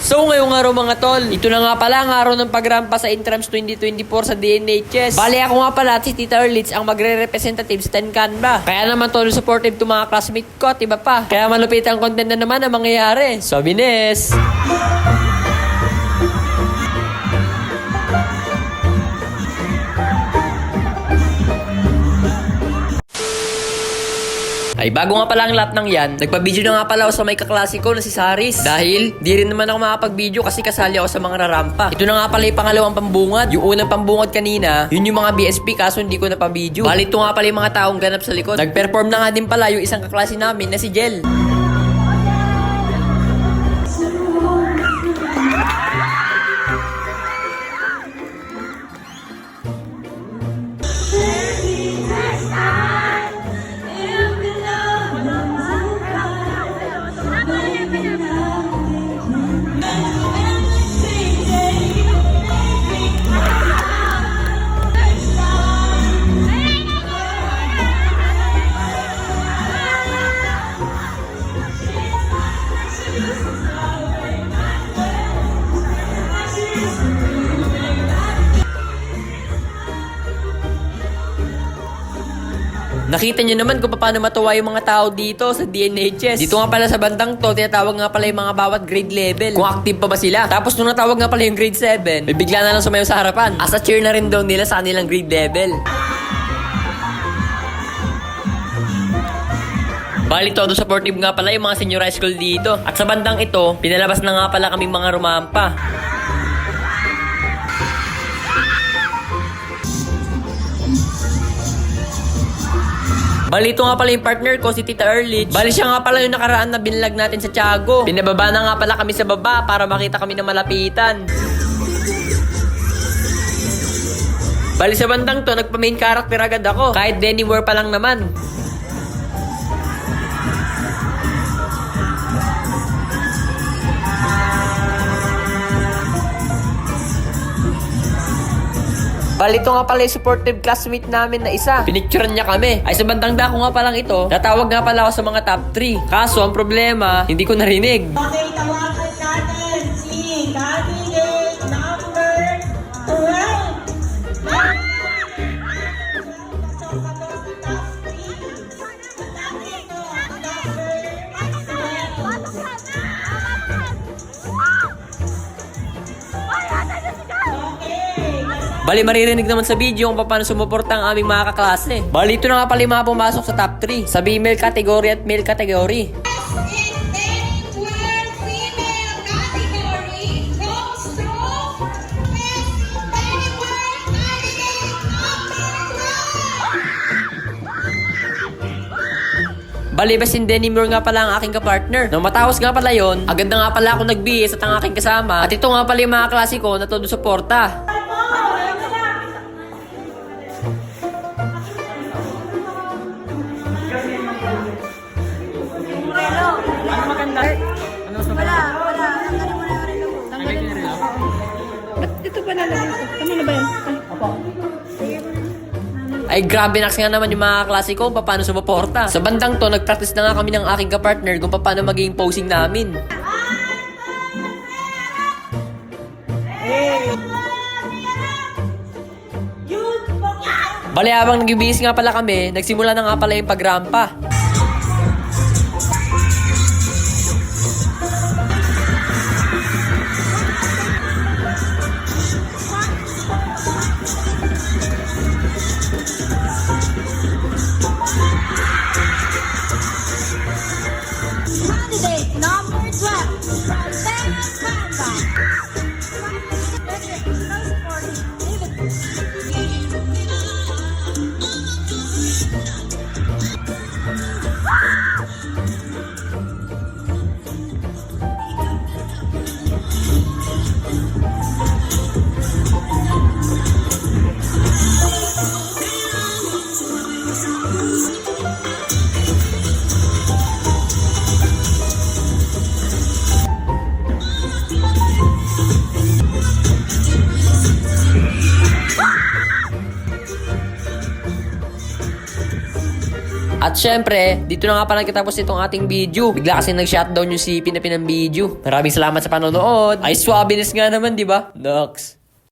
So ngayong araw mga tol, ito na nga pala ang araw ng pagrampa sa Intrams 2024 sa DNHS. Bali ako nga pala at si Tita Erlitz ang magre-representative sa 10 Canva. Kaya naman tol, supportive to mga classmate ko at iba pa. Kaya malupit ang content na naman ang mangyayari. So Bines! Ay, bago nga pala ang lahat ng yan, nagpa-video na nga pala ako sa may kaklase ko na si Saris. Dahil, di rin naman ako makapag-video kasi kasali ako sa mga rarampa. Ito na nga pala yung pangalawang pambungad. Yung unang pambungad kanina, yun yung mga BSP kaso hindi ko napabideo. Bali, ito nga pala yung mga taong ganap sa likod. Nag-perform na nga din pala yung isang kaklase namin na si Jel. Nakita nyo naman kung paano matuwa yung mga tao dito sa DNHS. Dito nga pala sa bandang to, tinatawag nga pala yung mga bawat grade level. Kung active pa ba sila. Tapos nung natawag nga pala yung grade 7, may bigla na lang sumayaw sa harapan. As a cheer na rin daw nila sa kanilang grade level. Bali todo supportive nga pala yung mga senior high school dito. At sa bandang ito, pinalabas na nga pala kaming mga rumampa. Bali, ito nga pala yung partner ko, si Tita Erlitz. Bali, siya nga pala yung nakaraan na binlag natin sa Tiago. Pinababa na nga pala kami sa baba para makita kami na malapitan. Bali, sa bandang to, nagpa-main character agad ako. Kahit anywhere pa lang naman. Bali, ito nga pala yung supportive classmate namin na isa. Pinicturean niya kami. Ay, sa bandang dako nga palang ito, natawag nga pala ako sa mga top 3. Kaso, ang problema, hindi ko narinig. Okay, tawagan natin si candidate number 12. Bali, maririnig naman sa video kung paano sumuporta ang aming mga kaklase. Bali, ito na nga pala yung mga pumasok sa top 3. Sa female category at male category. Bali, best in denim nga pala ang aking kapartner. Nang matapos nga pala yon, agad na nga pala ako nag-BS at ang aking kasama. At ito nga pala yung mga klase ko na todo suporta. Ay, grabe naks nga naman yung mga klase ko kung paano sumuporta. Sa bandang to, nag-practice na nga kami ng aking kapartner kung paano maging posing namin. Bali, habang nag-ibihis nga pala kami, nagsimula na nga pala yung pagrampa. Candidate number 12 from Canva. At syempre, dito na nga pala kitapos itong ating video. Bigla kasi nag-shutdown yung CP na pinang video. Maraming salamat sa panonood. Ay, swabiness nga naman, di ba? Nox.